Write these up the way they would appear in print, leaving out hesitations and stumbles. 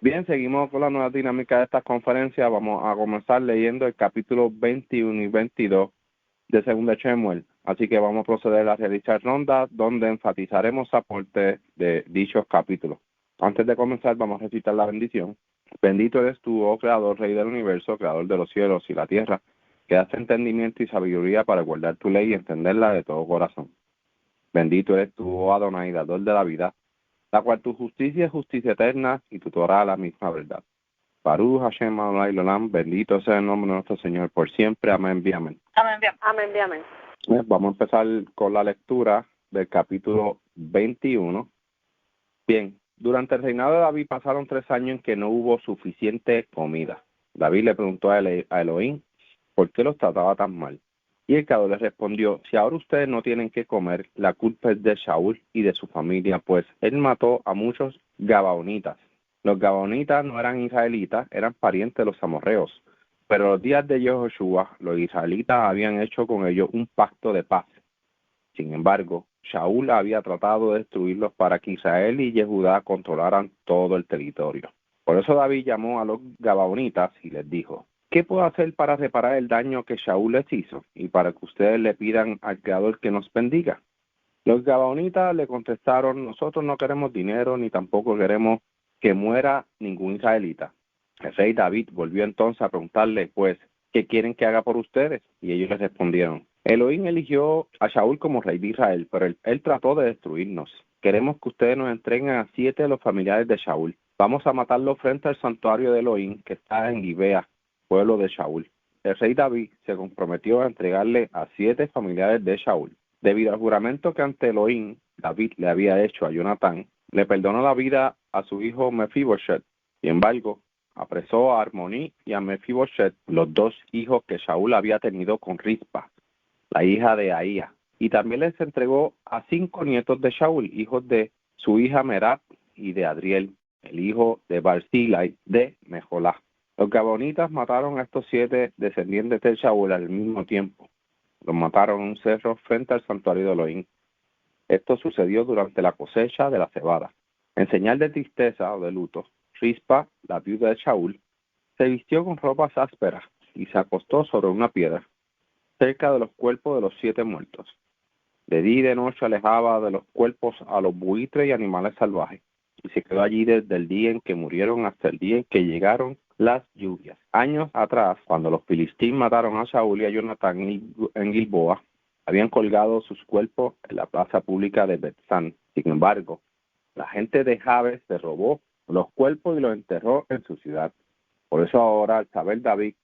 Bien, seguimos con la nueva dinámica de esta conferencia. Vamos a comenzar leyendo el capítulo 21 y 22 de Segunda de Samuel. Así que vamos a proceder a realizar rondas donde enfatizaremos aportes de dichos capítulos. Antes de comenzar, vamos a recitar la bendición. Bendito eres tú, oh Creador, Rey del universo, Creador de los cielos y la tierra, que das entendimiento y sabiduría para guardar tu ley y entenderla de todo corazón. Bendito eres tú, oh Adonai, dador de la vida, la cual tu justicia es justicia eterna y tu Torah la misma verdad. Baruch Hashem Adonai Olam, bendito sea el nombre de nuestro Señor por siempre. Amén, y amén. Amén, bien. Amén, bien, amén. Vamos a empezar con la lectura del capítulo 21. Bien, durante el reinado de David pasaron 3 años en que no hubo suficiente comida. David le preguntó a Elohim por qué los trataba tan mal. Y el Creador le respondió, si ahora ustedes no tienen que comer, la culpa es de Shaul y de su familia, pues él mató a muchos gabaonitas. Los gabaonitas no eran israelitas, eran parientes de los amorreos. Pero en los días de Yehoshua, los israelitas habían hecho con ellos un pacto de paz. Sin embargo, Shaul había tratado de destruirlos para que Israel y Yehudá controlaran todo el territorio. Por eso David llamó a los gabaonitas y les dijo, ¿qué puedo hacer para reparar el daño que Shaul les hizo y para que ustedes le pidan al Creador que nos bendiga? Los gabaonitas le contestaron, nosotros no queremos dinero ni tampoco queremos que muera ningún israelita. El rey David volvió entonces a preguntarle, pues, ¿qué quieren que haga por ustedes? Y ellos le respondieron, Elohim eligió a Shaul como rey de Israel, pero él trató de destruirnos. Queremos que ustedes nos entreguen a 7 de los familiares de Shaul. Vamos a matarlos frente al santuario de Elohim que está en Gibea, pueblo de Shaul. El rey David se comprometió a entregarle a 7 familiares de Shaul. Debido al juramento que ante Elohim David le había hecho a Jonatán, le perdonó la vida a su hijo Mefiboshet. Sin embargo, apresó a Armoní y a Mefiboshet, los 2 hijos que Shaul había tenido con Rispa, la hija de Ahía. Y también les entregó a 5 nietos de Shaul, hijos de su hija Merab y de Adriel, el hijo de Barzillai de Mejolá. Los gabonitas mataron a estos 7 descendientes de Shaul al mismo tiempo. Los mataron en un cerro frente al santuario de Elohim. Esto sucedió durante la cosecha de la cebada. En señal de tristeza o de luto, Rispa, la viuda de Shaul, se vistió con ropas ásperas y se acostó sobre una piedra, cerca de los cuerpos de los 7 muertos. De día y de noche alejaba de los cuerpos a los buitres y animales salvajes, y se quedó allí desde el día en que murieron hasta el día en que llegaron las lluvias. Años atrás, cuando los filisteos mataron a Shaul y a Jonatán en Gilboa, habían colgado sus cuerpos en la plaza pública de Betzán. Sin embargo, la gente de Jabes se robó los cuerpos y los enterró en su ciudad. Por eso ahora, al saber David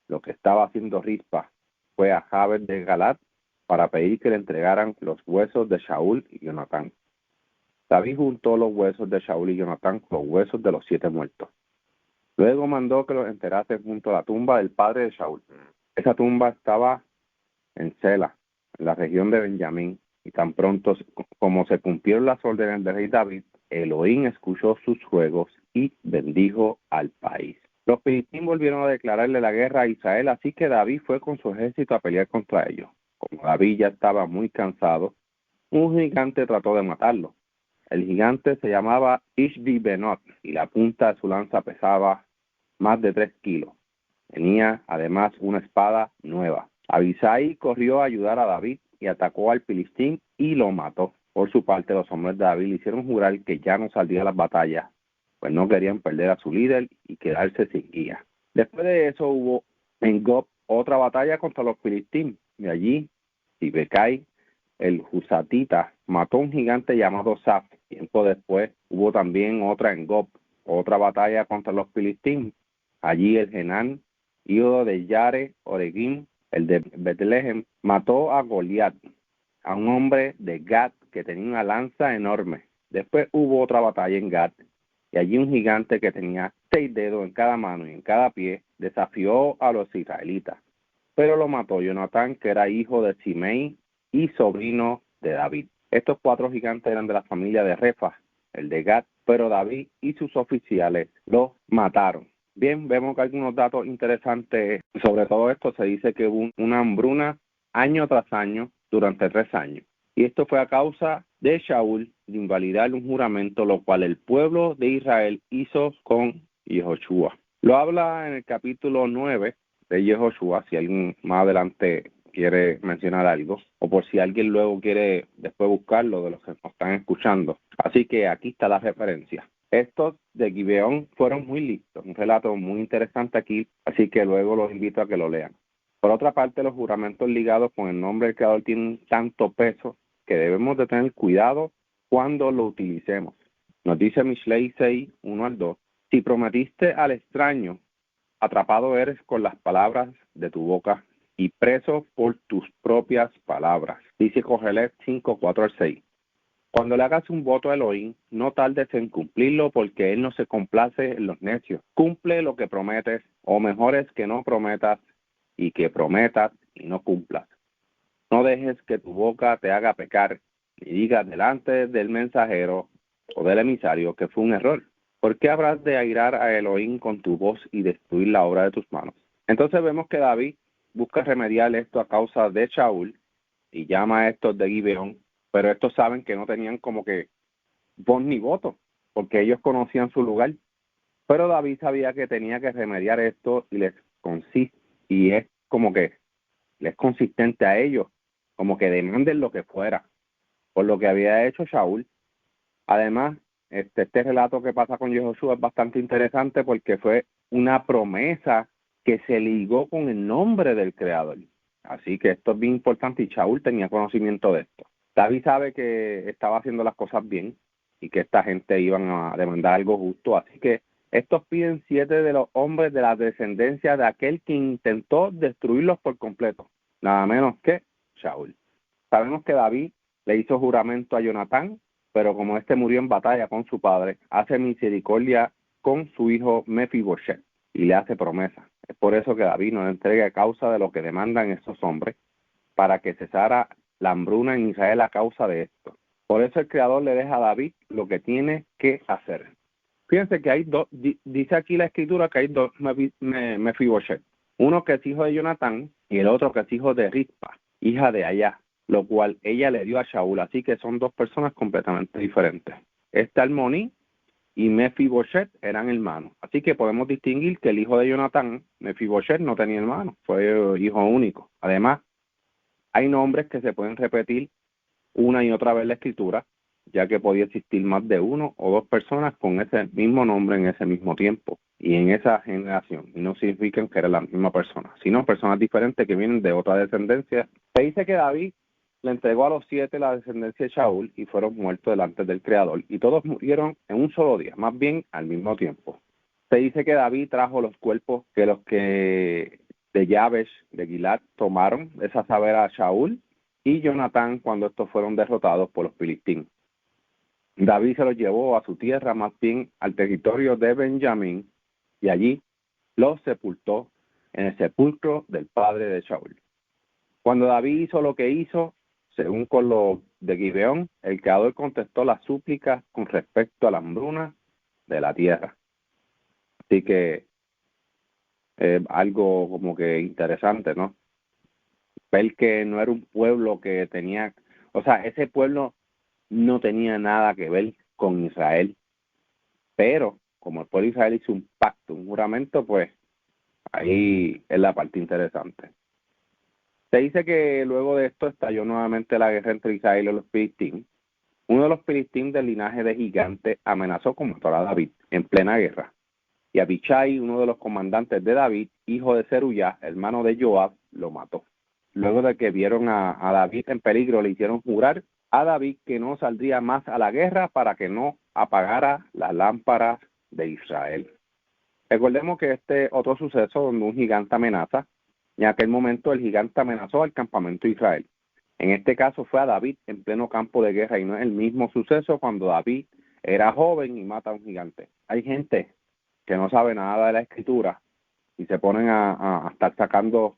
lo que estaba haciendo Rispa, fue a Jabes de Galat para pedir que le entregaran los huesos de Shaul y Jonatán. David juntó los huesos de Shaul y Jonatán con los huesos de los 7 muertos. Luego mandó que los enterrasen junto a la tumba del padre de Shaul. Esa tumba estaba en Sela, en la región de Benjamín, y tan pronto como se cumplieron las órdenes del rey David, Elohim escuchó sus ruegos y bendijo al país. Los filisteos volvieron a declararle la guerra a Israel, así que David fue con su ejército a pelear contra ellos. Como David ya estaba muy cansado, un gigante trató de matarlo. El gigante se llamaba Ishbi Benot y la punta de su lanza pesaba más de 3 kilos. Tenía además una espada nueva. Abisai corrió a ayudar a David y atacó al filistín y lo mató. Por su parte, los hombres de David le hicieron jurar que ya no saldría a las batallas, pues no querían perder a su líder y quedarse sin guía. Después de eso hubo en Gob otra batalla contra los filistín, y allí Sibecai, el Husatita, mató a un gigante llamado Saf. Tiempo después hubo también otra en Gob, otra batalla contra los filistín. Allí el Genán, hijo de Yare Oregim, el de Betlehem, mató a Goliat, a un hombre de Gat que tenía una lanza enorme. Después hubo otra batalla en Gat, y allí un gigante que tenía 6 dedos en cada mano y en cada pie desafió a los israelitas. Pero lo mató Jonatán, que era hijo de Simei y sobrino de David. Estos 4 gigantes eran de la familia de Refa, el de Gat, pero David y sus oficiales los mataron. Bien, vemos que hay algunos datos interesantes sobre todo esto. Se dice que hubo una hambruna año tras año durante 3 años. Y esto fue a causa de Shaul de invalidar un juramento, lo cual el pueblo de Israel hizo con Yehoshua. Lo habla en el capítulo 9 de Yehoshua, si alguien más adelante quiere mencionar algo, o por si alguien luego quiere después buscarlo de los que nos están escuchando. Así que aquí está la referencia. Estos de Gibeón fueron muy listos, un relato muy interesante aquí, así que luego los invito a que lo lean. Por otra parte, los juramentos ligados con el nombre del Creador tienen tanto peso que debemos de tener cuidado cuando lo utilicemos. Nos dice Mishlei 6, 1 al 2, si prometiste al extraño, atrapado eres con las palabras de tu boca y preso por tus propias palabras. Dice Cogelet 5, 4 al 6. Cuando le hagas un voto a Elohim, no tardes en cumplirlo porque él no se complace en los necios. Cumple lo que prometes, o mejor es que no prometas y que prometas y no cumplas. No dejes que tu boca te haga pecar y digas delante del mensajero o del emisario que fue un error. ¿Por qué habrás de airar a Elohim con tu voz y destruir la obra de tus manos? Entonces vemos que David busca remediar esto a causa de Shaul y llama a estos de Gibeón, pero estos saben que no tenían como que voz ni voto, porque ellos conocían su lugar. Pero David sabía que tenía que remediar esto y y es como que les consistente a ellos, como que demanden lo que fuera, por lo que había hecho Shaul. Además, este relato que pasa con Yehoshua es bastante interesante porque fue una promesa que se ligó con el nombre del Creador. Así que esto es bien importante y Shaul tenía conocimiento de esto. David sabe que estaba haciendo las cosas bien y que esta gente iban a demandar algo justo. Así que estos piden 7 de los hombres de la descendencia de aquel que intentó destruirlos por completo, nada menos que Shaul. Sabemos que David le hizo juramento a Jonatán, pero como éste murió en batalla con su padre, hace misericordia con su hijo Mefiboshet y le hace promesa. Es por eso que David no le entrega a causa de lo que demandan estos hombres, para que cesara la hambruna en Israel a causa de esto. Por eso el Creador le deja a David lo que tiene que hacer. Fíjense que hay dos, dice aquí la escritura que hay dos Mefiboshet. Uno que es hijo de Jonatán y el otro que es hijo de Rispa, hija de Allá, lo cual ella le dio a Shaul. Así que son dos personas completamente diferentes. Almoní y Mefiboshet eran hermanos. Así que podemos distinguir que el hijo de Jonatán, Mefiboshet, no tenía hermano, fue hijo único. Además, hay nombres que se pueden repetir una y otra vez en la escritura, ya que podía existir más de uno o dos personas con ese mismo nombre en ese mismo tiempo y en esa generación. Y no significan que era la misma persona, sino personas diferentes que vienen de otra descendencia. Se dice que David le entregó a los 7 la descendencia de Shaul y fueron muertos delante del Creador. Y todos murieron en un solo día, más bien al mismo tiempo. Se dice que David trajo los cuerpos que los que de Yabesh, de Gilad, tomaron, esa saber a Shaul y Jonatán cuando estos fueron derrotados por los filisteos. David se los llevó a su tierra, más bien al territorio de Benjamín, y allí los sepultó en el sepulcro del padre de Shaul. Cuando David hizo lo que hizo, según con lo de Gibeón, el Creador contestó las súplicas con respecto a la hambruna de la tierra. Así que algo como que interesante, ¿no? Ver que no era un pueblo que tenía, o sea, ese pueblo no tenía nada que ver con Israel, pero como el pueblo de Israel hizo un pacto, un juramento, pues ahí es la parte interesante. Se dice que luego de esto estalló nuevamente la guerra entre Israel y los filisteos. Uno de los filisteos del linaje de gigante amenazó con matar a David en plena guerra. Y Abichai, uno de los comandantes de David, hijo de Zeruyá, hermano de Joab, lo mató. Luego de que vieron a David en peligro, le hicieron jurar a David que no saldría más a la guerra para que no apagara las lámparas de Israel. Recordemos que este otro suceso donde un gigante amenaza, en aquel momento el gigante amenazó al campamento de Israel. En este caso fue a David en pleno campo de guerra y no es el mismo suceso cuando David era joven y mata a un gigante. Hay gente que no sabe nada de la escritura y se ponen a estar sacando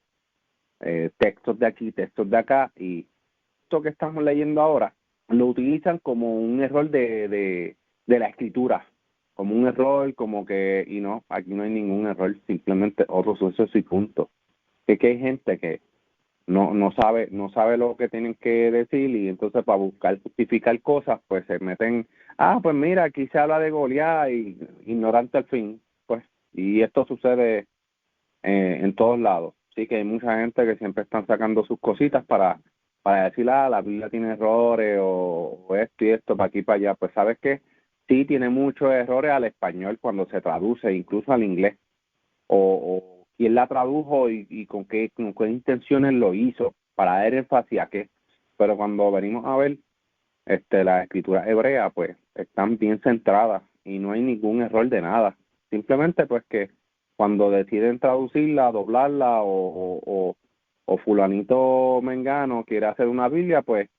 textos de aquí, textos de acá, y esto que estamos leyendo ahora lo utilizan como un error de la escritura, como un error, como que, y no, aquí no hay ningún error, simplemente otro suceso y punto. Es que hay gente que no sabe lo que tienen que decir, y entonces para buscar justificar cosas, pues se meten, pues mira, aquí se habla de Goliat, y ignorante al fin, pues, y esto sucede en todos lados. Sí, que hay mucha gente que siempre están sacando sus cositas para decir, la Biblia tiene errores, o esto y esto, para aquí y para allá. Pues sabes que sí tiene muchos errores al español cuando se traduce, incluso al inglés, o quién la tradujo, y con qué intenciones lo hizo, para dar énfasis a qué. Pero cuando venimos a ver las escrituras hebreas, pues están bien centradas y no hay ningún error de nada. Simplemente pues que cuando deciden traducirla, doblarla, o fulanito mengano quiere hacer una Biblia, pues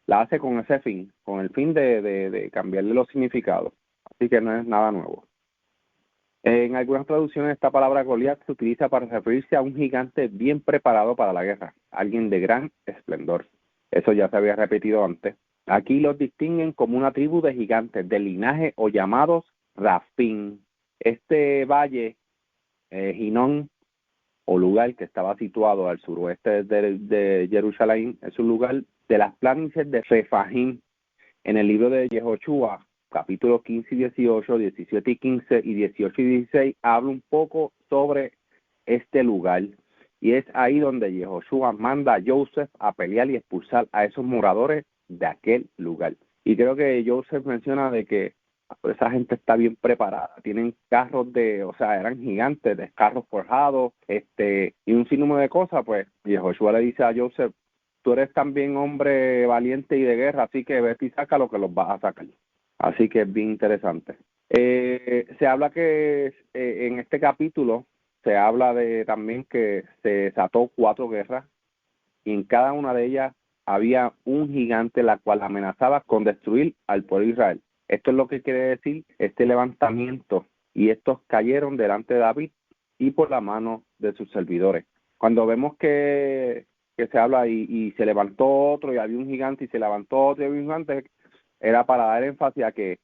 la hace con ese fin, con el fin de cambiarle los significados. Así que no es nada nuevo. En algunas traducciones esta palabra Goliat se utiliza para referirse a un gigante bien preparado para la guerra, alguien de gran esplendor. Eso ya se había repetido antes. Aquí los distinguen como una tribu de gigantes del linaje o llamados Rafín. Este valle, Ginón, o lugar que estaba situado al suroeste de Jerusalén, es un lugar de las planicies de Refahim. En el libro de Yehoshua, capítulos 15 y 18, 17 y 15 y 18 y 16, habla un poco sobre este lugar. Y es ahí donde Yehoshua manda a Joseph a pelear y expulsar a esos moradores de aquel lugar. Y creo que Joseph menciona de que esa gente está bien preparada, tienen carros eran gigantes, de carros forjados, y un sinnúmero de cosas. Pues Yehoshua le dice a Joseph, tú eres también hombre valiente y de guerra, así que vete y saca lo que los vas a sacar. Así que es bien interesante. Se habla que en este capítulo se habla de también que se desató 4 guerras, y en cada una de ellas había un gigante la cual amenazaba con destruir al pueblo de Israel. Esto es lo que quiere decir este levantamiento, y estos cayeron delante de David y por la mano de sus servidores. Cuando vemos que se habla y se levantó otro y había un gigante, y se levantó otro y había un gigante, era para dar énfasis a que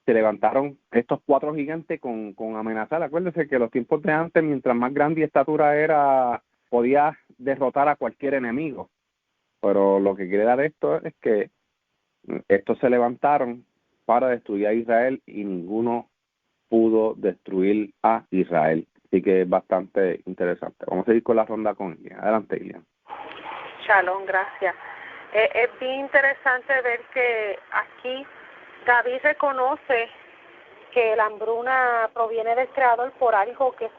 se levantaron estos 4 gigantes con amenazar. Acuérdense que los tiempos de antes, mientras más grande y estatura era, podía derrotar a cualquier enemigo. Pero lo que quiere dar esto es que estos se levantaron para destruir a Israel, y ninguno pudo destruir a Israel. Así que es bastante interesante. Vamos a seguir con la ronda con Ilian. Adelante, Ilian. Shalom, gracias. Es bien interesante ver que aquí David reconoce que la hambruna proviene del Creador por algo que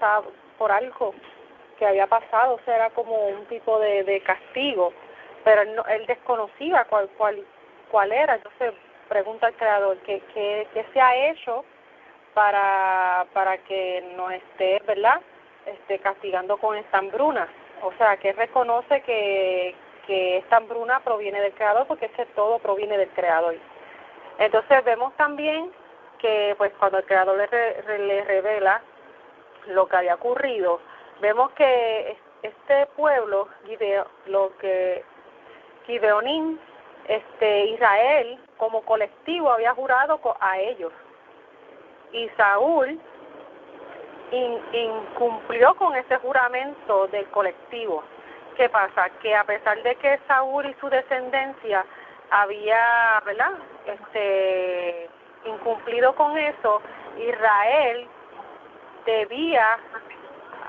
había pasado, o sea, era como un tipo de castigo, pero él desconocía cuál era. Entonces pregunta al Creador qué se ha hecho para que nos esté, ¿verdad?, castigando con esta hambruna. O sea, que reconoce que esta hambruna proviene del Creador, porque todo proviene del Creador. Entonces vemos también que pues cuando el Creador le revela lo que había ocurrido, vemos que este pueblo, Gibeonín, Israel como colectivo había jurado a ellos, y Saúl incumplió con ese juramento del colectivo. ¿Qué pasa? Que a pesar de que Saúl y su descendencia había, ¿verdad?, incumplido con eso, Israel debía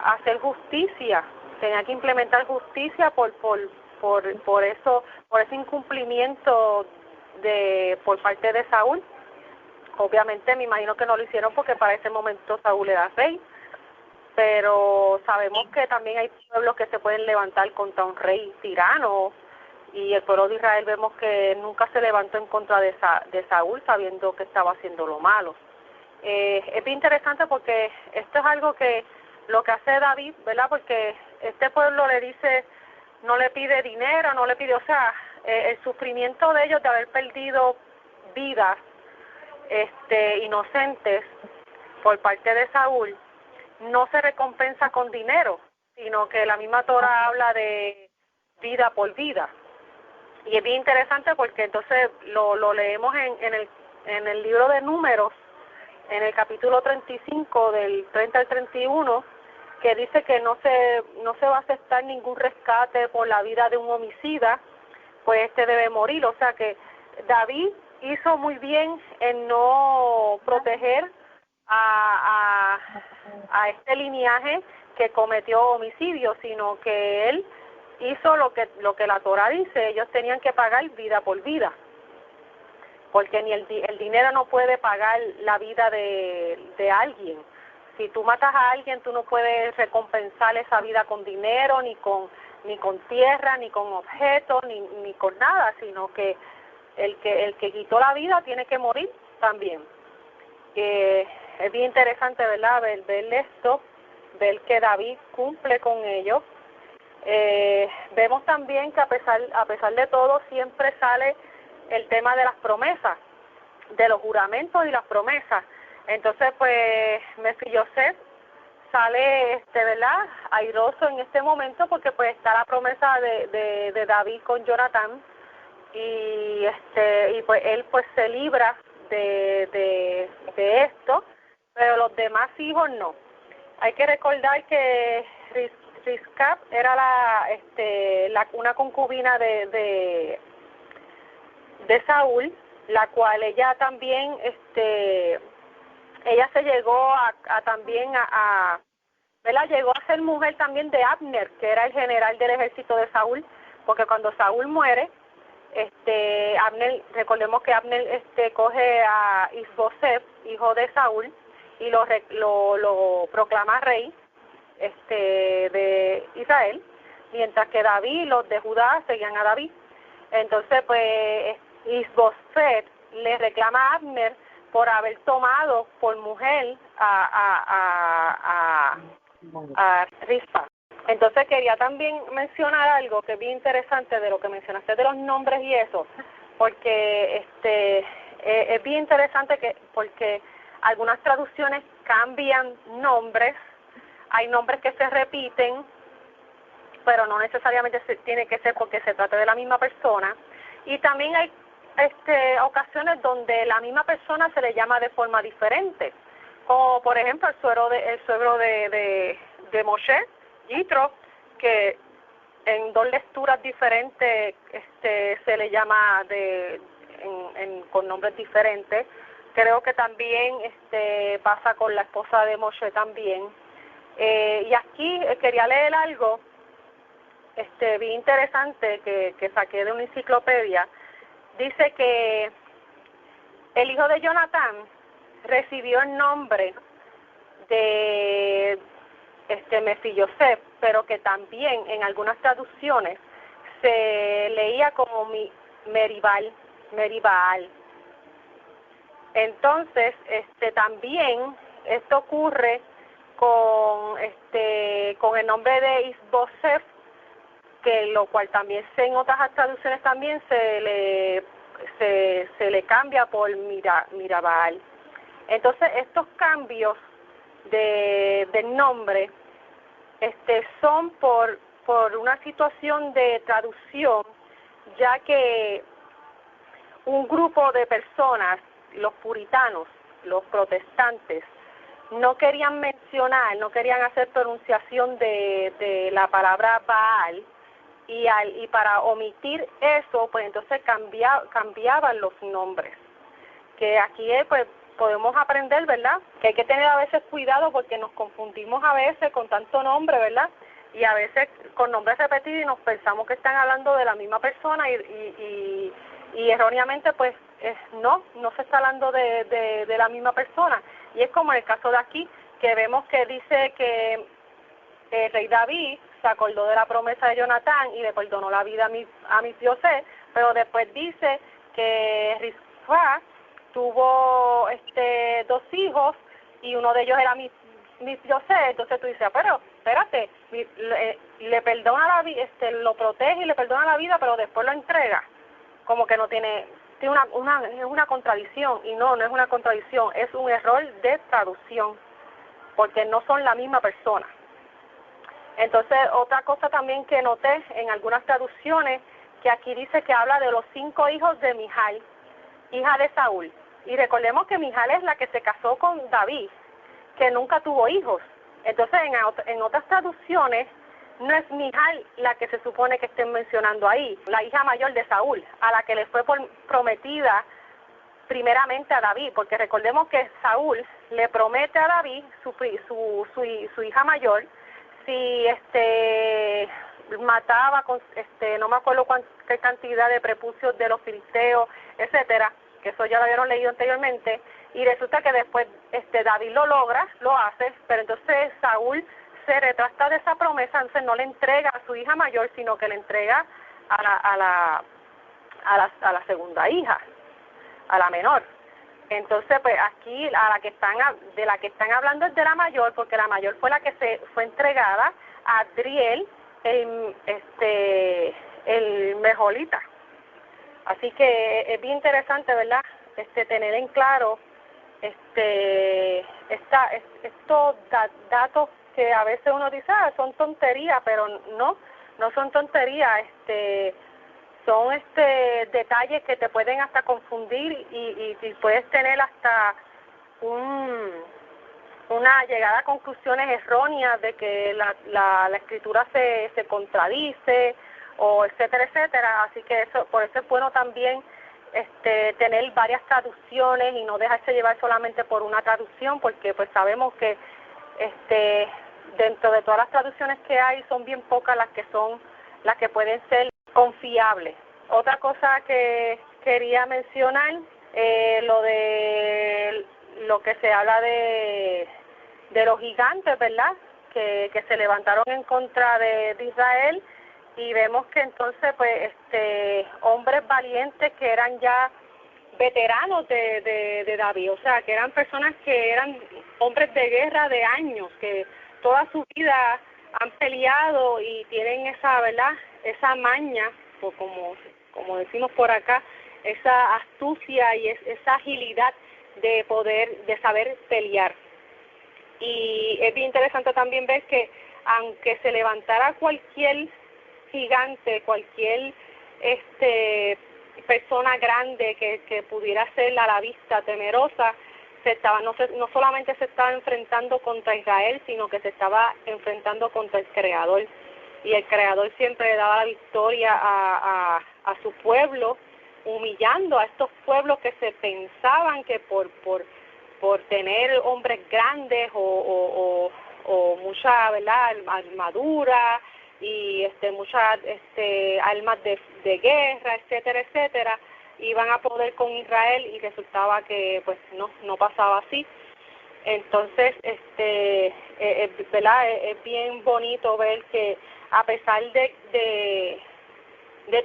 hacer justicia, tenía que implementar justicia por ese incumplimiento por parte de Saúl. Obviamente me imagino que no lo hicieron porque para ese momento Saúl era rey, pero sabemos que también hay pueblos que se pueden levantar contra un rey tirano, y el pueblo de Israel vemos que nunca se levantó en contra de Saúl, sabiendo que estaba haciendo lo malo. Es bien interesante porque esto es algo que lo que hace David, ¿verdad?, porque este pueblo le dice, no le pide dinero, no le pide, o sea, el sufrimiento de ellos de haber perdido vidas inocentes por parte de Saúl no se recompensa con dinero, sino que la misma Torah habla de vida por vida. Y es bien interesante porque entonces lo leemos en el libro de Números, en el capítulo 35, del 30 al 31, que dice que no se va a aceptar ningún rescate por la vida de un homicida, pues debe morir. O sea que David hizo muy bien en no proteger a este linaje que cometió homicidio, sino que él hizo lo que la Torah dice. Ellos tenían que pagar vida por vida, porque ni el dinero no puede pagar la vida de alguien. Si tú matas a alguien, tú no puedes recompensar esa vida con dinero, ni con tierra, ni con objetos, ni con nada, sino que el que quitó la vida tiene que morir también. Es bien interesante, ¿verdad?, ver esto, ver que David cumple con ello. Vemos también que a pesar de todo siempre sale el tema de las promesas, de los juramentos y las promesas. Entonces, pues, Mefiboseth sale, ¿verdad?, airoso en este momento, porque pues está la promesa de David con Jonatán, y pues él pues se libra de esto, pero los demás hijos no. Hay que recordar que Rizcap era una concubina de Saúl, la cual ella también ella se llegó ¿verdad?, llegó a ser mujer también de Abner, que era el general del ejército de Saúl, porque cuando Saúl muere, Abner, recordemos que Abner coge a Isboseth, hijo de Saúl, y lo proclama rey de Israel, mientras que David y los de Judá seguían a David. Entonces, pues, Isboseth le reclama a Abner por haber tomado por mujer a Rispa. Entonces quería también mencionar algo que es bien interesante de lo que mencionaste de los nombres y eso, porque es bien interesante porque algunas traducciones cambian nombres, hay nombres que se repiten, pero no necesariamente tiene que ser porque se trata de la misma persona, y también hay ocasiones donde la misma persona se le llama de forma diferente, como por ejemplo el suegro de Moshe, Yitro, que en dos lecturas diferentes se le llama con nombres diferentes. Creo que también pasa con la esposa de Moshe también. Y aquí quería leer algo bien interesante que saqué de una enciclopedia. Dice que el hijo de Jonatán recibió el nombre de Mefiboseth, pero que también en algunas traducciones se leía como Meribal. Entonces, también esto ocurre con el nombre de Isboseth, que lo cual también en otras traducciones también se le cambia por Mirabal. Entonces, estos cambios del nombre son por una situación de traducción, ya que un grupo de personas, los puritanos, los protestantes, no querían hacer pronunciación de la palabra Baal, y para omitir eso, pues entonces cambiaban los nombres. Que aquí pues podemos aprender, ¿verdad?, que hay que tener a veces cuidado porque nos confundimos a veces con tanto nombre, ¿verdad?, y a veces con nombres repetidos y nos pensamos que están hablando de la misma persona y erróneamente pues no se está hablando de la misma persona. Y es como en el caso de aquí, que vemos que dice que el rey David se acordó de la promesa de Jonatán y le perdonó la vida a Mefiboseth, pero después dice que Rispa tuvo dos hijos y uno de ellos era Mefiboseth. Entonces tú dices, pero espérate, le perdona la vida, lo protege y le perdona la vida, pero después lo entrega. Como que no tiene es una contradicción, y no es una contradicción, es un error de traducción, porque no son la misma persona. Entonces, otra cosa también que noté en algunas traducciones, que aquí dice que habla de los 5 hijos de Mijal, hija de Saúl. Y recordemos que Mijal es la que se casó con David, que nunca tuvo hijos. Entonces, en otras traducciones, no es Mijal la que se supone que estén mencionando ahí, la hija mayor de Saúl, a la que le fue prometida primeramente a David, porque recordemos que Saúl le promete a David su hija mayor, si mataba con no me acuerdo qué cantidad de prepucios de los filisteos, etcétera, que eso ya lo habíamos leído anteriormente, y resulta que después David lo hace, pero entonces Saúl se retracta de esa promesa, entonces no le entrega a su hija mayor, sino que le entrega a la segunda hija, a la menor. Entonces, pues aquí de la que están hablando es de la mayor, porque la mayor fue la que fue entregada a Adriel, el Mejolita. Así que es bien interesante, ¿verdad? Tener en claro estos datos que a veces uno dice, son tonterías, pero no son tonterías, son detalles que te pueden hasta confundir y puedes tener hasta una llegada a conclusiones erróneas de que la escritura se contradice, o etcétera, etcétera. Así que por eso es bueno también tener varias traducciones y no dejarse llevar solamente por una traducción, porque pues sabemos que dentro de todas las traducciones que hay son bien pocas las que pueden ser confiables. Otra cosa que quería mencionar, lo que se habla de los gigantes, ¿verdad? Que se levantaron en contra de Israel, y vemos que entonces pues hombres valientes que eran ya veteranos de David, o sea, que eran personas que eran hombres de guerra de años, que toda su vida han peleado y tienen esa, ¿verdad?, esa maña, o como decimos por acá, esa astucia y esa agilidad de saber pelear. Y es bien interesante también ver que aunque se levantara cualquier gigante, cualquier persona grande que pudiera ser a la vista temerosa, no solamente se estaba enfrentando contra Israel, sino que se estaba enfrentando contra el Creador, y el Creador siempre le daba la victoria a su pueblo, humillando a estos pueblos que se pensaban que por tener hombres grandes o mucha, ¿verdad?, armadura y muchas armas de guerra, etcétera, etcétera, iban a poder con Israel, y resultaba que pues no pasaba así. Entonces, ¿verdad?, es bien bonito ver que a pesar de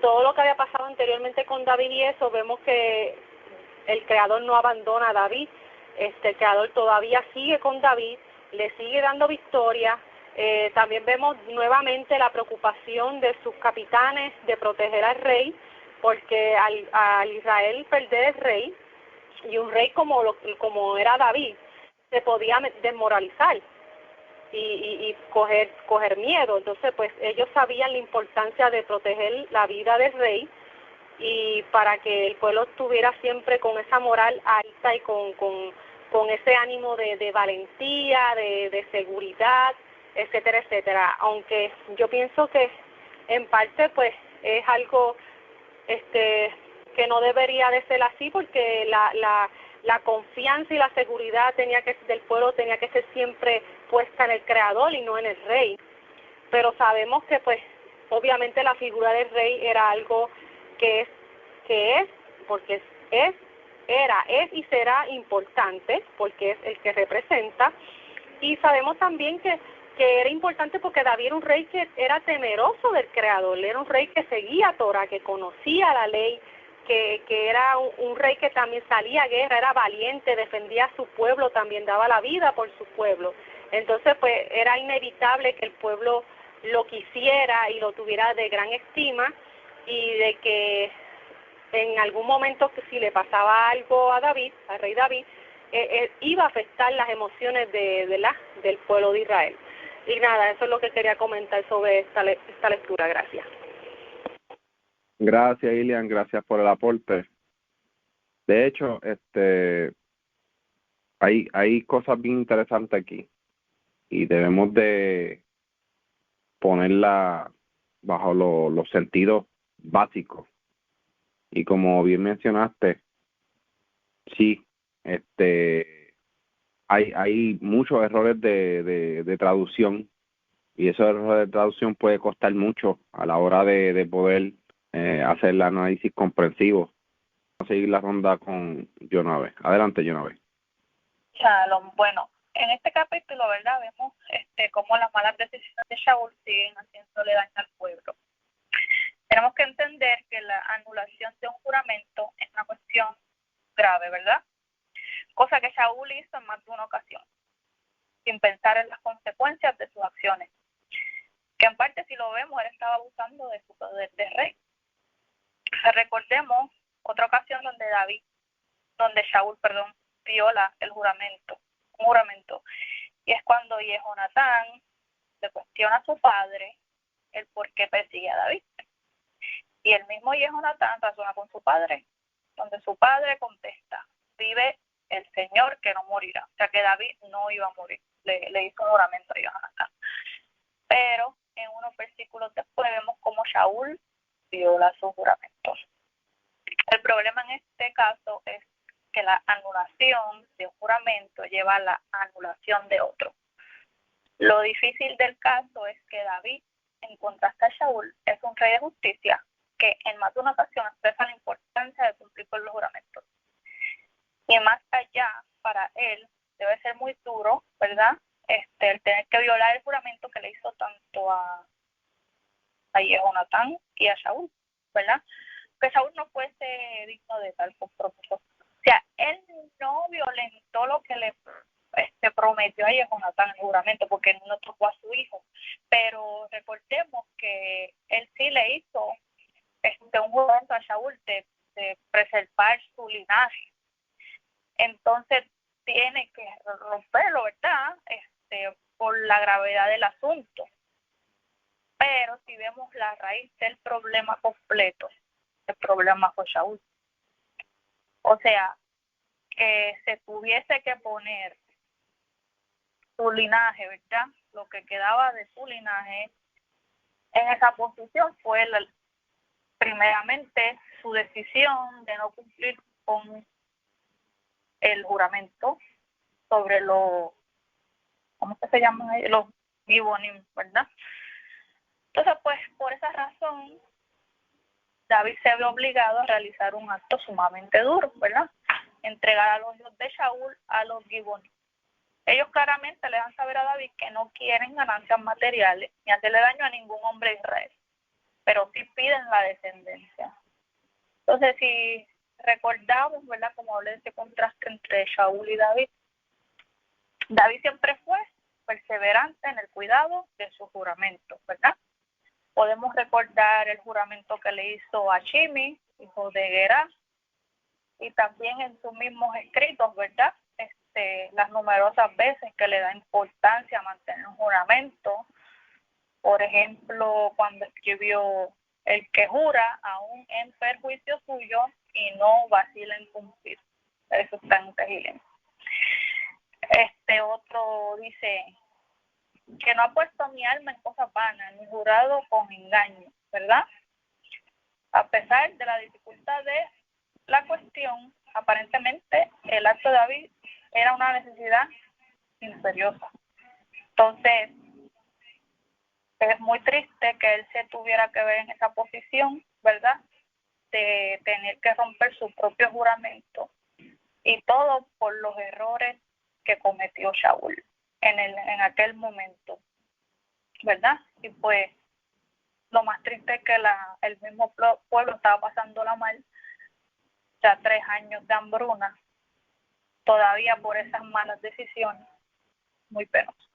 todo lo que había pasado anteriormente con David y eso, vemos que el Creador no abandona a David. El Creador todavía sigue con David, le sigue dando victoria. También vemos nuevamente la preocupación de sus capitanes de proteger al rey, porque al Israel perder el rey, y un rey como era David, se podía desmoralizar y coger miedo. Entonces, pues ellos sabían la importancia de proteger la vida del rey, y para que el pueblo estuviera siempre con esa moral alta y con ese ánimo de valentía, de seguridad, etcétera, etcétera. Aunque yo pienso que en parte pues es algo que no debería de ser así, porque la confianza y la seguridad del pueblo tenía que ser siempre puesta en el Creador y no en el rey. Pero sabemos que pues obviamente la figura del rey era algo que es porque es y será importante, porque es el que representa. Y sabemos también que era importante porque David era un rey que era temeroso del Creador, era un rey que seguía Torah, que conocía la ley, que era un rey que también salía a guerra, era valiente, defendía a su pueblo, también daba la vida por su pueblo. Entonces pues era inevitable que el pueblo lo quisiera y lo tuviera de gran estima, y de que en algún momento que si le pasaba algo a David, al rey David, iba a afectar las emociones del pueblo de Israel. Y nada, eso es lo que quería comentar sobre esta lectura. Gracias. Gracias, Ilian, gracias por el aporte. De hecho, hay cosas bien interesantes aquí. y debemos de ponerla bajo los sentidos básicos. Y como bien mencionaste, sí, hay muchos errores de traducción, y esos errores de traducción puede costar mucho a la hora de poder hacer el análisis comprensivo. Vamos a seguir la ronda con Jonave. Adelante, Jonave. Shalom. Bueno, en este capítulo, ¿verdad? Vemos cómo las malas decisiones de Shaul siguen haciéndole daño al pueblo. Tenemos que entender que la anulación de un juramento es una cuestión grave, ¿verdad? Cosa que Shaul hizo en más de una ocasión, sin pensar en las consecuencias de sus acciones. Que en parte, si lo vemos, él estaba abusando de su poder de rey. Recordemos otra ocasión donde Shaul, viola un juramento, y es cuando Jehonatán le cuestiona a su padre el por qué persigue a David. Y el mismo Jehonatán razona con su padre, donde su padre contesta: vive el Señor que no morirá. O sea que David no iba a morir, le hizo un juramento a Jehonatán. Pero en unos versículos después vemos cómo Shaul viola sus juramentos. El problema en este caso es que la anulación de un juramento lleva a la anulación de otro. Lo difícil del caso es que David, en contraste a Shaul, es un rey de justicia que en más de una ocasión expresa la importancia de cumplir con los juramentos. Y más allá, para él, debe ser muy duro, ¿verdad? El tener que violar el juramento que le hizo tanto a Jehonatán y a Shaul, ¿verdad? Que Shaul no fuese digno de tal compromiso. O sea, él no violentó lo que le prometió a Jehonatán en el juramento, porque no tocó a su hijo. Pero recordemos que él sí le hizo un juramento a Shaul de preservar su linaje. Entonces tiene que romperlo, ¿verdad? Por la gravedad del asunto. Pero si vemos la raíz del problema completo, el problema fue Shaul. O sea, que se tuviese que poner su linaje, ¿verdad? Lo que quedaba de su linaje en esa posición fue primeramente su decisión de no cumplir con el juramento sobre los, ¿cómo que se llaman ahí? Los Gibonim, ¿verdad? Entonces, pues, por esa razón, David se ve obligado a realizar un acto sumamente duro, ¿verdad? Entregar a los hijos de Shaul a los Gibonim. Ellos claramente le dan saber a David que no quieren ganancias materiales ni hacerle daño a ningún hombre de Israel, pero sí piden la descendencia. Entonces, si recordamos, ¿verdad?, como hablé de ese contraste entre Shaul y David, David siempre fue perseverante en el cuidado de su juramento, ¿verdad? Podemos recordar el juramento que le hizo a Shimi, hijo de Gerá, y también en sus mismos escritos, ¿verdad?, las numerosas veces que le da importancia a mantener un juramento. Por ejemplo, cuando escribió: el que jura aún en perjuicio suyo y no vacila en cumplir. Eso está en Tehilim. Otro dice que no ha puesto mi alma en cosas vanas, ni jurado con engaño, ¿verdad? A pesar de la dificultad de la cuestión, aparentemente el acto de David era una necesidad imperiosa. Entonces, es muy triste que él se tuviera que ver en esa posición, ¿verdad?, de tener que romper su propio juramento, y todo por los errores que cometió Shaul en aquel momento, ¿verdad? Y pues lo más triste es que el mismo pueblo estaba pasándola mal, ya 3 años de hambruna, todavía por esas malas decisiones, muy penoso.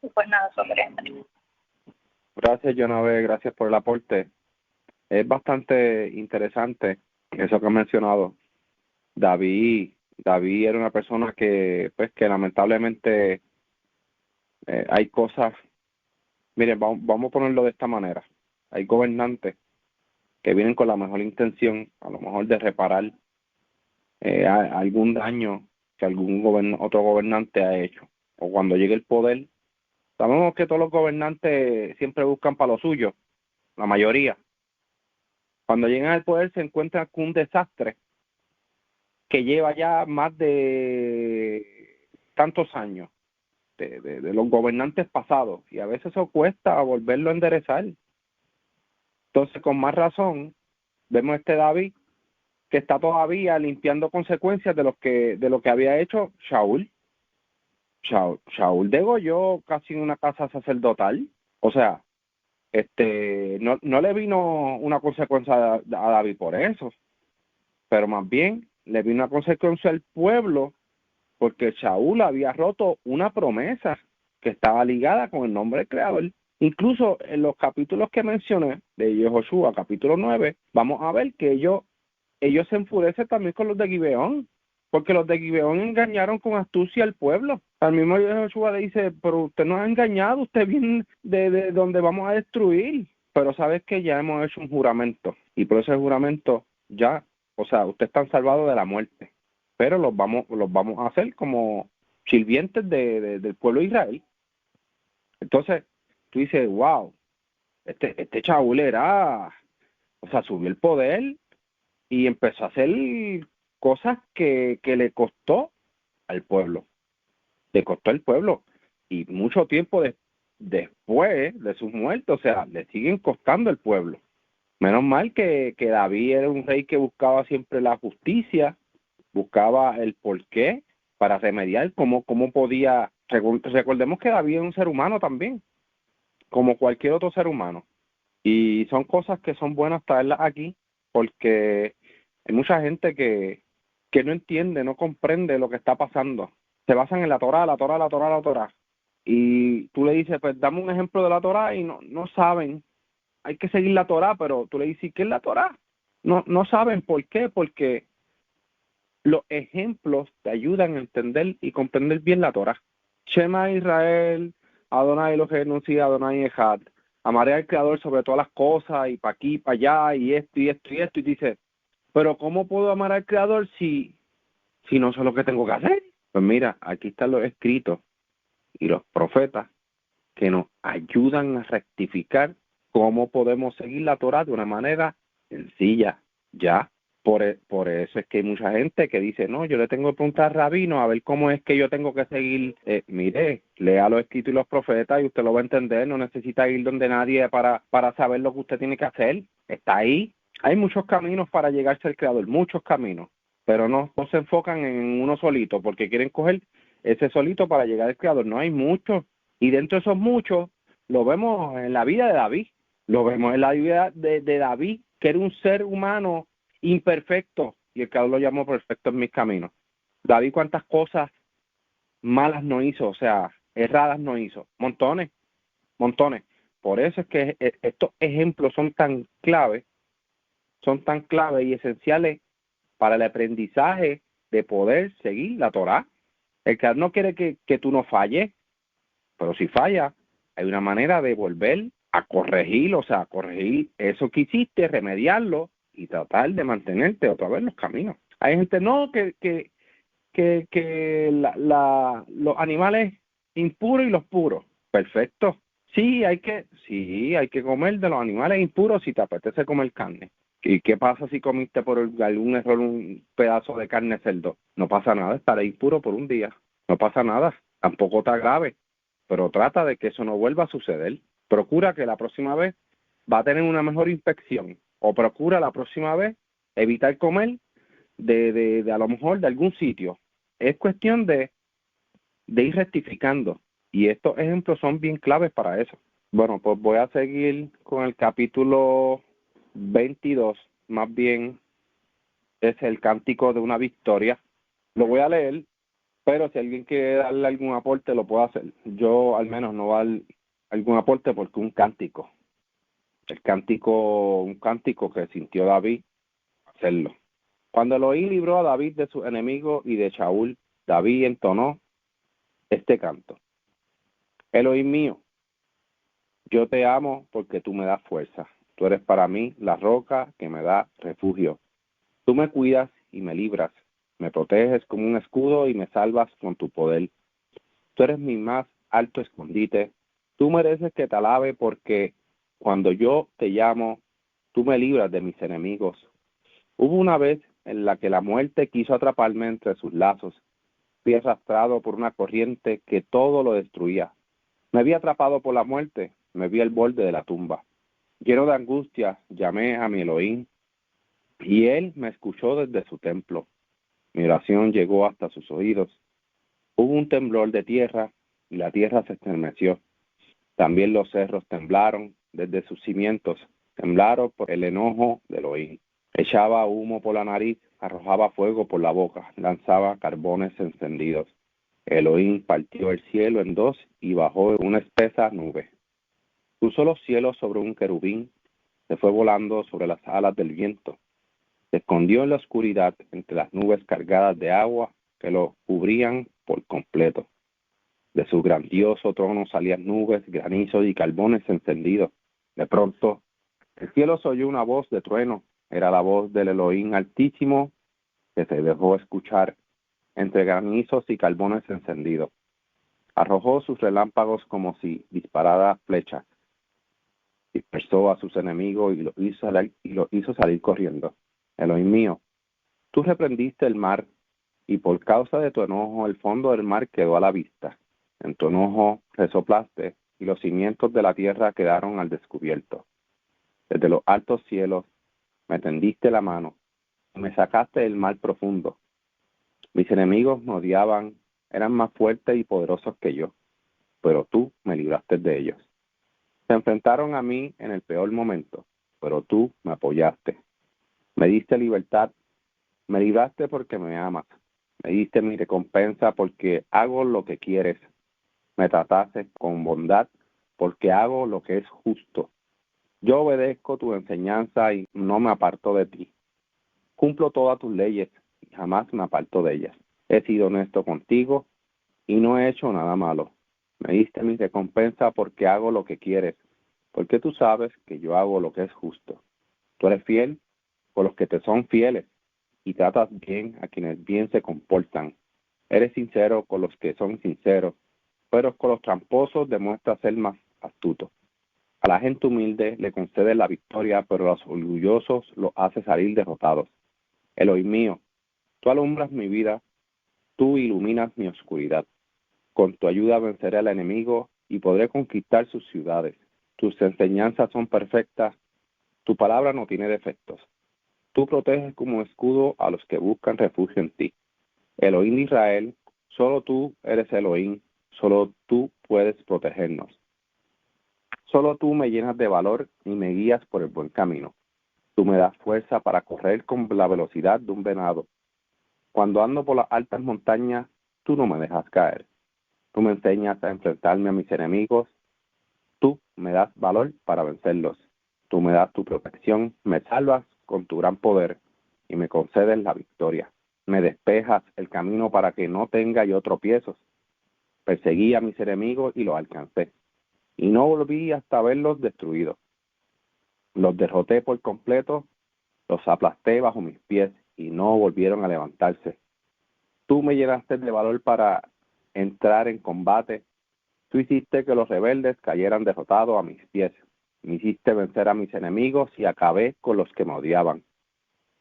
Y pues nada, sobre eso. Gracias, Jonave, gracias por el aporte. Es bastante interesante eso que ha mencionado. David era una persona que lamentablemente hay cosas. Miren, vamos a ponerlo de esta manera. Hay gobernantes que vienen con la mejor intención, a lo mejor de reparar algún daño que algún otro gobernante ha hecho. O cuando llegue el poder, Sabemos que todos los gobernantes siempre buscan para lo suyo, la mayoría. Cuando llegan al poder se encuentran con un desastre que lleva ya más de tantos años de los gobernantes pasados, y a veces eso cuesta volverlo a enderezar. Entonces, con más razón, vemos David que está todavía limpiando consecuencias de lo que había hecho Shaul. Shaul degolló casi una casa sacerdotal. O sea, no le vino una consecuencia a David por eso, pero más bien le vino una consecuencia al pueblo porque Shaul había roto una promesa que estaba ligada con el nombre del Creador. Incluso en los capítulos que mencioné de Josué, capítulo 9, vamos a ver que ellos se enfurecen también con los de Gibeón, porque los de Gibeón engañaron con astucia al pueblo. Al mismo Josué le dice, pero usted nos ha engañado, usted viene de donde vamos a destruir. Pero sabes que ya hemos hecho un juramento, y por ese juramento ya, o sea, ustedes están salvados de la muerte, pero los vamos a hacer como sirvientes del pueblo de Israel. Entonces, tú dices, wow, este Shaul era, o sea, subió el poder y empezó a hacer cosas que le costó al pueblo, le costó al pueblo, y mucho tiempo después de su muerte, o sea, le siguen costando al pueblo. Menos mal que David era un rey que buscaba siempre la justicia, buscaba el porqué para remediar cómo podía. Recordemos que David es un ser humano también, como cualquier otro ser humano, y son cosas que son buenas traerlas aquí, porque hay mucha gente que no entiende, no comprende lo que está pasando. Se basan en la Torá, y tú le dices, pues dame un ejemplo de la Torá, y no saben. Hay que seguir la Torá, pero tú le dices, ¿qué es la Torá? No saben por qué, porque los ejemplos te ayudan a entender y comprender bien la Torá. Shema Israel, Adonai Elohenu, Adonai Echad. Amaré al Creador sobre todas las cosas, y para aquí, para allá, y esto, y esto, y esto. Y dice, pero ¿cómo puedo amar al Creador si no sé lo que tengo que hacer? Pues mira, aquí están los escritos y los profetas que nos ayudan a rectificar cómo podemos seguir la Torá de una manera sencilla, ya. Por eso es que hay mucha gente que dice, no, yo le tengo que preguntar al rabino a ver cómo es que yo tengo que seguir. Mire, lea los escritos y los profetas y usted lo va a entender, no necesita ir donde nadie para saber lo que usted tiene que hacer. Está ahí. Hay muchos caminos para llegarse al Creador, muchos caminos, pero no se enfocan en uno solito, porque quieren coger ese solito para llegar al Creador. No, hay muchos, y dentro de esos muchos lo vemos en la vida de David, lo vemos en la vida de David, que era un ser humano imperfecto, y el Creador lo llamó perfecto en mis caminos. David, cuántas cosas malas no hizo, o sea, erradas no hizo, montones. Por eso es que estos ejemplos son tan clave y esenciales para el aprendizaje de poder seguir la Torá. El Creador no quiere que tú no falles, pero si falla, hay una manera de volver a corregir, o sea, corregir eso que hiciste, remediarlo y tratar de mantenerte otra vez en los caminos. Hay gente, no, que los animales impuros y los puros. Perfecto. Sí, hay que comer de los animales impuros si te apetece comer carne. ¿Y qué pasa si comiste por algún error un pedazo de carne de cerdo? No pasa nada, estaré impuro por un día. No pasa nada, tampoco está grave, pero trata de que eso no vuelva a suceder. Procura que la próxima vez va a tener una mejor inspección, o procura la próxima vez evitar comer de a lo mejor de algún sitio. Es cuestión de ir rectificando, y estos ejemplos son bien claves para eso. Bueno, pues voy a seguir con el capítulo 22, más bien es el cántico de una victoria. Lo voy a leer, pero si alguien quiere darle algún aporte lo puedo hacer. Yo al menos no voy a dar algún aporte porque un cántico que sintió David hacerlo. Cuando Elohim libró a David de sus enemigos y de Shaul, David entonó este canto. Elohim mío, yo te amo porque tú me das fuerza. Tú eres para mí la roca que me da refugio. Tú me cuidas y me libras. Me proteges como un escudo y me salvas con tu poder. Tú eres mi más alto escondite. Tú mereces que te alabe porque cuando yo te llamo, tú me libras de mis enemigos. Hubo una vez en la que la muerte quiso atraparme entre sus lazos. Fui arrastrado por una corriente que todo lo destruía. Me había atrapado por la muerte, me vi al borde de la tumba. Lleno de angustia, llamé a mi Elohim, y él me escuchó desde su templo. Mi oración llegó hasta sus oídos. Hubo un temblor de tierra, y la tierra se estremeció. También los cerros temblaron desde sus cimientos, temblaron por el enojo de Elohim. Echaba humo por la nariz, arrojaba fuego por la boca, lanzaba carbones encendidos. Elohim partió el cielo en dos y bajó una espesa nube. Cruzó los cielos sobre un querubín, se fue volando sobre las alas del viento. Se escondió en la oscuridad entre las nubes cargadas de agua que lo cubrían por completo. De su grandioso trono salían nubes, granizos y carbones encendidos. De pronto, el cielo se oyó una voz de trueno. Era la voz del Elohim Altísimo que se dejó escuchar entre granizos y carbones encendidos. Arrojó sus relámpagos como si disparara flechas. Dispersó a sus enemigos y los hizo salir corriendo. Elohim mío, tú reprendiste el mar y por causa de tu enojo el fondo del mar quedó a la vista. En tu enojo resoplaste y los cimientos de la tierra quedaron al descubierto. Desde los altos cielos me tendiste la mano y me sacaste del mar profundo. Mis enemigos me odiaban, eran más fuertes y poderosos que yo, pero tú me libraste de ellos. Se enfrentaron a mí en el peor momento, pero tú me apoyaste. Me diste libertad, me libraste porque me amas. Me diste mi recompensa porque hago lo que quieres. Me trataste con bondad porque hago lo que es justo. Yo obedezco tu enseñanza y no me aparto de ti. Cumplo todas tus leyes y jamás me aparto de ellas. He sido honesto contigo y no he hecho nada malo. Me diste mi recompensa porque hago lo que quieres, porque tú sabes que yo hago lo que es justo. Tú eres fiel con los que te son fieles y tratas bien a quienes bien se comportan. Eres sincero con los que son sinceros, pero con los tramposos demuestras ser más astuto. A la gente humilde le concedes la victoria, pero a los orgullosos los hace salir derrotados. Elohim mío, tú alumbras mi vida, tú iluminas mi oscuridad. Con tu ayuda venceré al enemigo y podré conquistar sus ciudades. Tus enseñanzas son perfectas, tu palabra no tiene defectos. Tú proteges como escudo a los que buscan refugio en ti. Elohim de Israel, solo tú eres Elohim, solo tú puedes protegernos. Solo tú me llenas de valor y me guías por el buen camino. Tú me das fuerza para correr con la velocidad de un venado. Cuando ando por las altas montañas, tú no me dejas caer. Tú me enseñas a enfrentarme a mis enemigos. Tú me das valor para vencerlos. Tú me das tu protección, me salvas con tu gran poder y me concedes la victoria. Me despejas el camino para que no tenga yo tropiezos. Perseguí a mis enemigos y los alcancé. Y no volví hasta verlos destruidos. Los derroté por completo, los aplasté bajo mis pies y no volvieron a levantarse. Tú me llenaste de valor para entrar en combate. Tú hiciste que los rebeldes cayeran derrotados a mis pies. Me hiciste vencer a mis enemigos y acabé con los que me odiaban.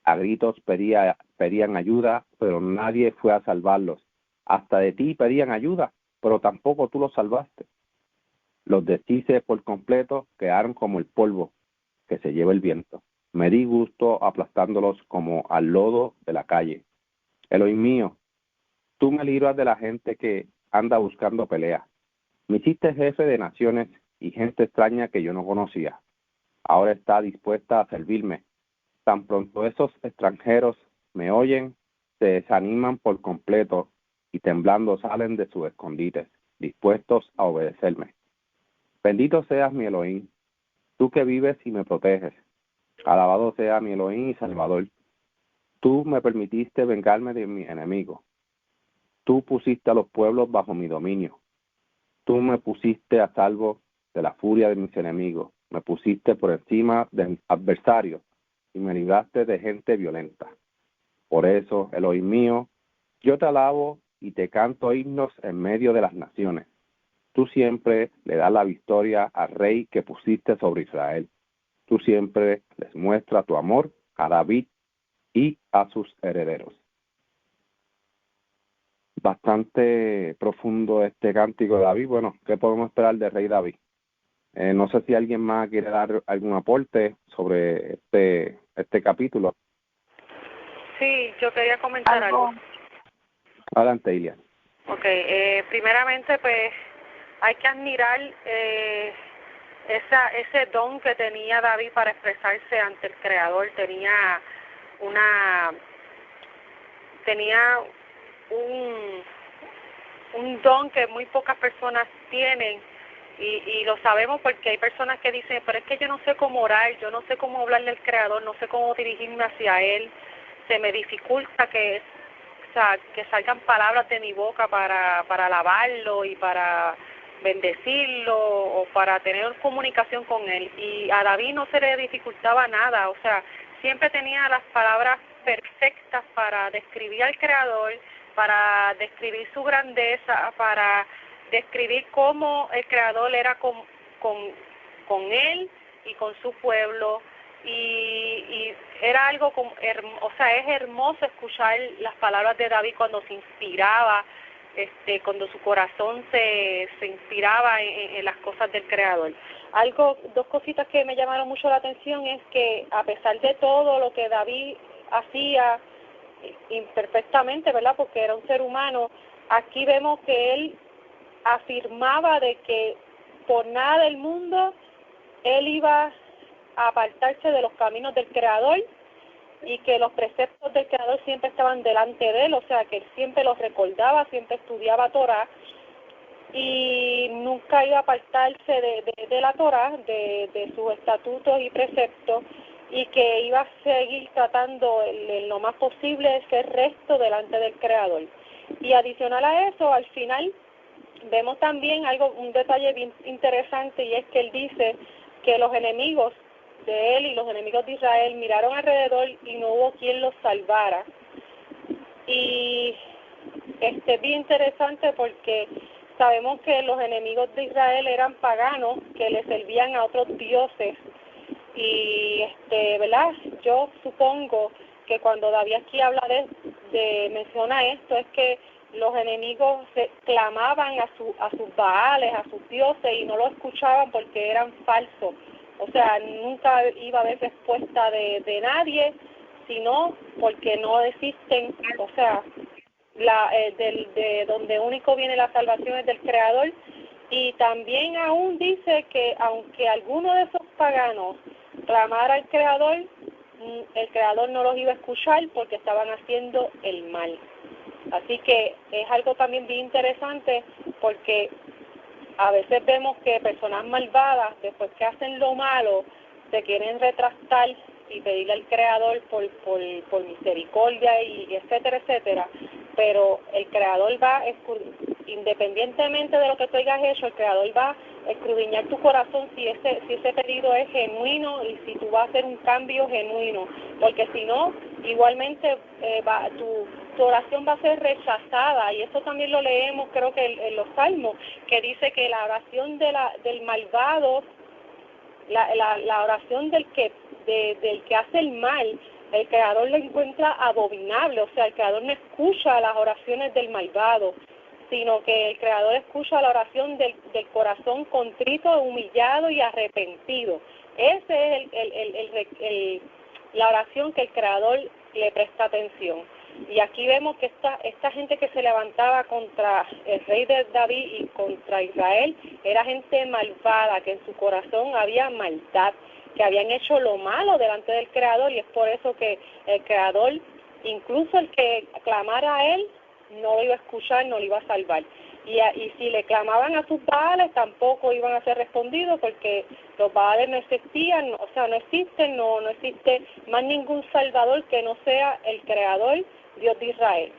A gritos pedían ayuda, pero nadie fue a salvarlos. Hasta de ti pedían ayuda, pero tampoco tú los salvaste. Los deshice por completo, quedaron como el polvo que se lleva el viento. Me di gusto aplastándolos como al lodo de la calle. Elohim mío, tú me libras de la gente que anda buscando pelea. Me hiciste jefe de naciones y gente extraña que yo no conocía. Ahora está dispuesta a servirme. Tan pronto esos extranjeros me oyen, se desaniman por completo y temblando salen de sus escondites, dispuestos a obedecerme. Bendito seas mi Elohim, tú que vives y me proteges. Alabado sea mi Elohim y Salvador. Tú me permitiste vengarme de mi enemigo. Tú pusiste a los pueblos bajo mi dominio. Tú me pusiste a salvo de la furia de mis enemigos. Me pusiste por encima de mis adversarios y me libraste de gente violenta. Por eso, Elohim mío, yo te alabo y te canto himnos en medio de las naciones. Tú siempre le das la victoria al rey que pusiste sobre Israel. Tú siempre les muestras tu amor a David y a sus herederos. Bastante profundo este cántico de David. Bueno, ¿qué podemos esperar del rey David? No sé si alguien más quiere dar algún aporte sobre este capítulo. Sí, yo quería comentar algo. Adelante, Ilia. Ok, primeramente pues hay que admirar ese don que tenía David para expresarse ante el Creador. Tenía un don que muy pocas personas tienen y lo sabemos porque hay personas que dicen, pero es que yo no sé cómo orar, yo no sé cómo hablarle al Creador, no sé cómo dirigirme hacia Él, se me dificulta que salgan palabras de mi boca para alabarlo y para bendecirlo o para tener comunicación con Él. Y a David no se le dificultaba nada, o sea, siempre tenía las palabras perfectas para describir al Creador, para describir su grandeza, para describir cómo el Creador era con él y con su pueblo, y era algo es hermoso escuchar las palabras de David cuando se inspiraba, cuando su corazón se inspiraba en las cosas del Creador. Dos cositas que me llamaron mucho la atención es que a pesar de todo lo que David hacía imperfectamente, ¿verdad? Porque era un ser humano, aquí vemos que él afirmaba de que por nada del mundo él iba a apartarse de los caminos del Creador y que los preceptos del Creador siempre estaban delante de él, o sea que él siempre los recordaba, siempre estudiaba Torah y nunca iba a apartarse de la Torah, de sus estatutos y preceptos, y que iba a seguir tratando lo más posible de ser recto delante del Creador. Y adicional a eso, al final vemos también un detalle bien interesante, y es que él dice que los enemigos de él y los enemigos de Israel miraron alrededor y no hubo quien los salvara. Y es bien interesante porque sabemos que los enemigos de Israel eran paganos que le servían a otros dioses. Y ¿verdad? Yo supongo que cuando David aquí habla menciona esto, es que los enemigos clamaban a sus baales, a sus dioses, y no lo escuchaban porque eran falsos. O sea, nunca iba a haber respuesta de nadie, sino porque no existen, o sea, de donde único viene la salvación es del Creador. Y también aún dice que aunque alguno de esos paganos clamara al Creador, el Creador no los iba a escuchar porque estaban haciendo el mal. Así que es algo también bien interesante, porque a veces vemos que personas malvadas, después que hacen lo malo, se quieren retractar y pedirle al Creador por misericordia y etcétera, etcétera. Pero el Creador va, independientemente de lo que tú hayas hecho, el Creador va a escudriñar tu corazón si ese pedido es genuino y si tú vas a hacer un cambio genuino, porque si no, igualmente tu oración va a ser rechazada. Y eso también lo leemos, creo que en los Salmos, que dice que la oración del malvado, la oración del que hace el mal, el Creador la encuentra abominable. O sea, el Creador no escucha las oraciones del malvado, sino que el Creador escucha la oración del corazón contrito, humillado y arrepentido. Ese es la oración que el Creador le presta atención. Y aquí vemos que esta gente que se levantaba contra el rey de David y contra Israel era gente malvada, que en su corazón había maldad, que habían hecho lo malo delante del Creador, y es por eso que el Creador, incluso el que clamara a él, no lo iba a escuchar, no lo iba a salvar. Y si le clamaban a sus baales, tampoco iban a ser respondidos, porque los baales no existían, o sea, no existen, no existe más ningún salvador que no sea el Creador, Dios de Israel.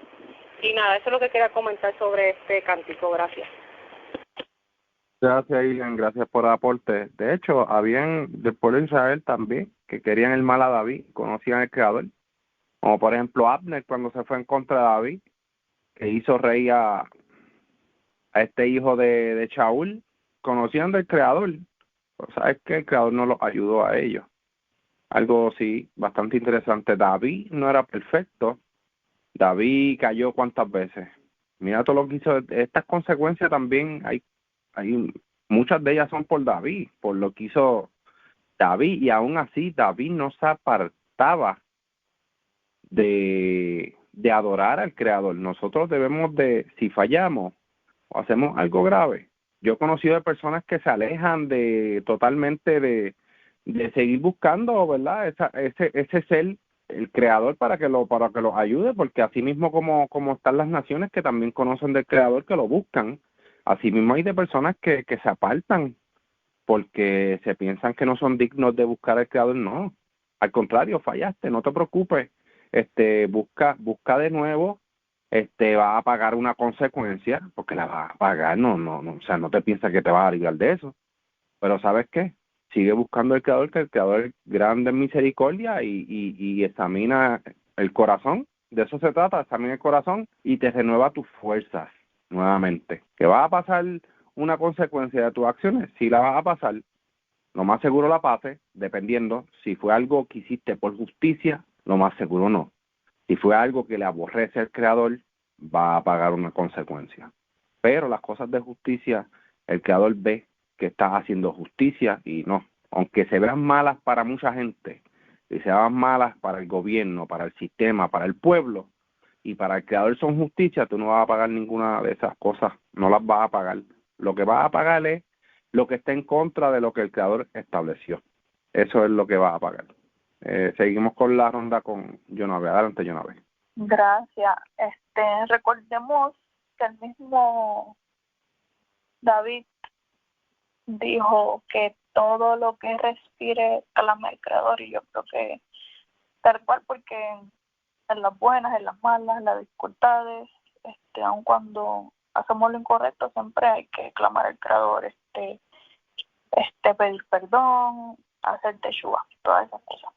Y nada, eso es lo que quería comentar sobre este cántico. Gracias. Gracias, Ilian, gracias por el aporte. De hecho, habían del pueblo de Israel también que querían el mal a David, conocían al Creador, como por ejemplo Abner cuando se fue en contra de David, que hizo rey a a este hijo de Shaul, conocían del Creador, pero sabes que el Creador no los ayudó a ellos. Algo sí, bastante interesante. David no era perfecto. David cayó cuántas veces. Mira todo lo que hizo. Estas consecuencias también hay muchas de ellas son por David, por lo que hizo David, y aún así David no se apartaba de adorar al Creador. Nosotros debemos de, si fallamos o hacemos algo grave, yo he conocido de personas que se alejan de totalmente de seguir buscando, ¿verdad? Ese ser, el Creador, para que los ayude, porque así mismo como están las naciones que también conocen del Creador, que lo buscan, así mismo hay de personas que se apartan porque se piensan que no son dignos de buscar al Creador. No, al contrario, fallaste, no te preocupes, busca de nuevo, va a pagar una consecuencia, porque la vas a pagar, no, o sea, no te piensas que te vas a librar de eso, pero ¿sabes qué? Sigue buscando al Creador, que el Creador es grande en misericordia y examina el corazón, de eso se trata, examina el corazón y te renueva tus fuerzas nuevamente. ¿Que va a pasar una consecuencia de tus acciones? Sí la vas a pasar, lo más seguro la pase, dependiendo, si fue algo que hiciste por justicia, lo más seguro no. Si fue algo que le aborrece al Creador, va a pagar una consecuencia. Pero las cosas de justicia, el Creador ve que estás haciendo justicia y no, aunque se vean malas para mucha gente, y se vean malas para el gobierno, para el sistema, para el pueblo, y para el Creador son justicia, tú no vas a pagar ninguna de esas cosas, no las vas a pagar. Lo que vas a pagar es lo que está en contra de lo que el Creador estableció. Eso es lo que vas a pagar. Seguimos con la ronda con Jonave. Adelante, Jonave. Gracias. Recordemos que el mismo David dijo que todo lo que respire clama al Creador, y yo creo que tal cual, porque en las buenas, en las malas, en las dificultades, aun cuando hacemos lo incorrecto, siempre hay que clamar al Creador, pedir perdón, hacer teshuva, todas esas cosas.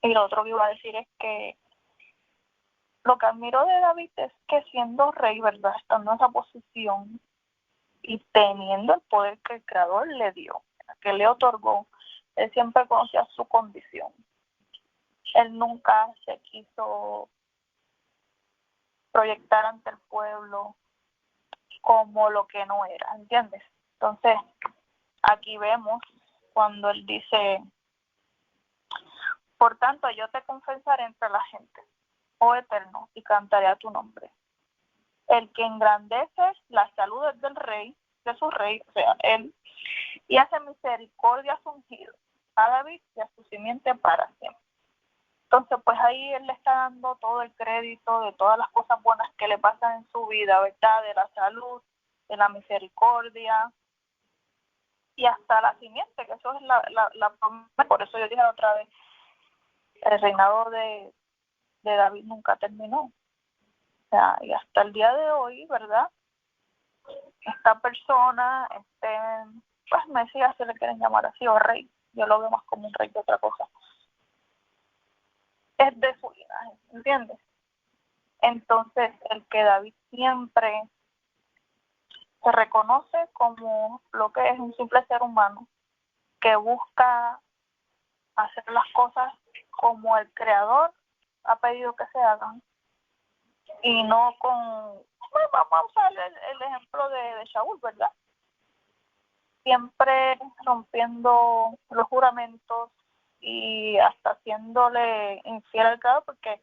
Y lo otro que iba a decir es que lo que admiro de David es que siendo rey, ¿verdad?, estando en esa posición y teniendo el poder que el Creador le dio, que le otorgó, él siempre conocía su condición. Él nunca se quiso proyectar ante el pueblo como lo que no era, ¿entiendes? Entonces, aquí vemos cuando él dice: por tanto, yo te confesaré entre la gente, oh Eterno, y cantaré a tu nombre. El que engrandece las saludes del rey, de su rey, o sea, él, y hace misericordia a su ungido, a David y a su simiente para siempre. Entonces, pues ahí él le está dando todo el crédito de todas las cosas buenas que le pasan en su vida, ¿verdad? De la salud, de la misericordia, y hasta la simiente, que eso es la promesa. Por eso yo dije la otra vez, el reinado de David nunca terminó. O sea, y hasta el día de hoy, ¿verdad?, esta persona, pues Mesías se le quieren llamar así, o rey, yo lo veo más como un rey que otra cosa, es de su linaje, ¿entiendes? Entonces, el que David siempre se reconoce como lo que es un simple ser humano que busca hacer las cosas como el Creador ha pedido que se hagan, y no con, pues vamos a usar el ejemplo de Shaul, ¿verdad? Siempre rompiendo los juramentos y hasta haciéndole infiel al Creador, porque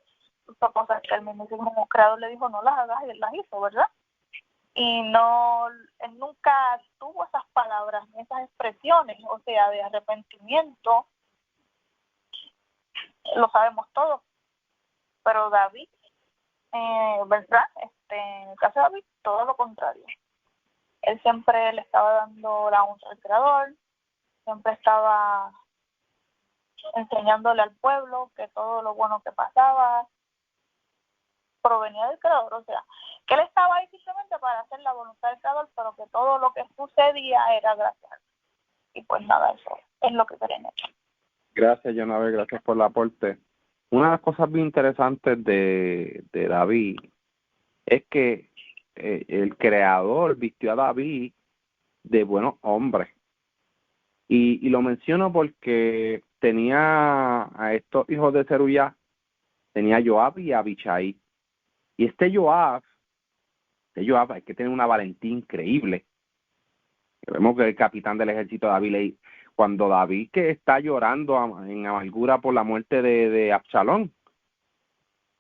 son cosas que el mismo Creador le dijo no las hagas, y él las hizo, ¿verdad? Y no, él nunca tuvo esas palabras ni esas expresiones, o sea, de arrepentimiento, lo sabemos todos. Pero David, ¿verdad? En el caso de David, todo lo contrario. Él siempre le estaba dando la honra al Creador, siempre estaba enseñándole al pueblo que todo lo bueno que pasaba provenía del Creador, o sea, que él estaba ahí simplemente para hacer la voluntad del Creador, pero que todo lo que sucedía era gracias. Y pues nada, eso es lo que quería decir. Gracias, Jonave, gracias por el aporte. Una de las cosas bien interesantes de David es que el Creador vistió a David de buenos hombres. Y lo menciono porque tenía a estos hijos de Zeruiah, tenía a Joab y a Abichai. Y Joab hay que tener una valentía increíble. Vemos que el capitán del ejército David, cuando David que está llorando en amargura por la muerte de Absalón,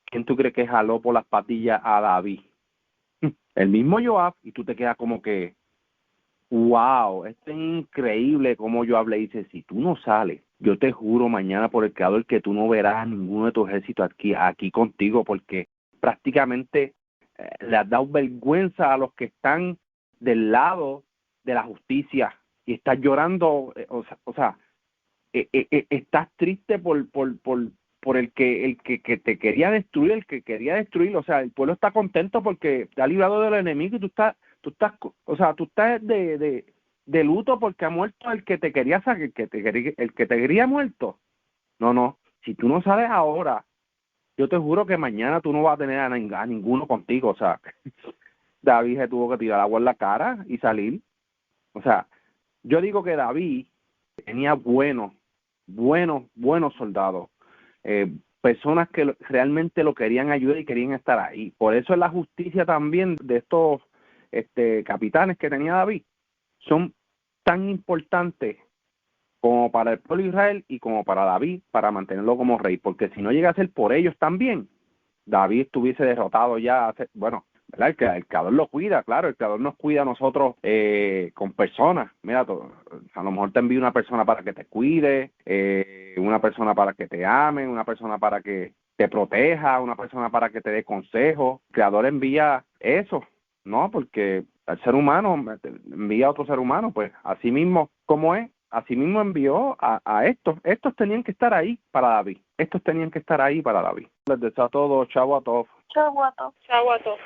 ¿quién tú crees que jaló por las patillas a David? El mismo Joab, y tú te quedas como que, wow, esto es increíble como Joab le dice, si tú no sales, yo te juro mañana por el Creador que tú no verás a ninguno de tu ejército aquí contigo, porque prácticamente le has dado vergüenza a los que están del lado de la justicia y estás llorando, estás triste por el que te quería destruir, el que quería destruir, o sea, el pueblo está contento porque te ha librado del enemigo y tú estás de luto porque ha muerto el que te quería sacar, el que te quería muerto. No, si tú no sales ahora, yo te juro que mañana tú no vas a tener a ninguno contigo, o sea, David se tuvo que tirar agua en la cara y salir. O sea, yo digo que David tenía buenos soldados, personas que realmente lo querían ayudar y querían estar ahí. Por eso es la justicia también de estos capitanes que tenía David, son tan importantes como para el pueblo de Israel y como para David, para mantenerlo como rey, porque si no llega a ser por ellos también, David estuviese derrotado ya, bueno, ¿verdad? El Creador lo cuida, claro, el Creador nos cuida a nosotros con personas. Mira, a lo mejor te envía una persona para que te cuide, una persona para que te ame, una persona para que te proteja, una persona para que te dé consejos. El Creador envía eso, ¿no? Porque el ser humano envía a otro ser humano, pues así mismo como es. Asimismo envió a estos. Estos tenían que estar ahí para David. Estos tenían que estar ahí para David. Les deseo a todos. Chau a todos. Chau a todos. Chau a todos.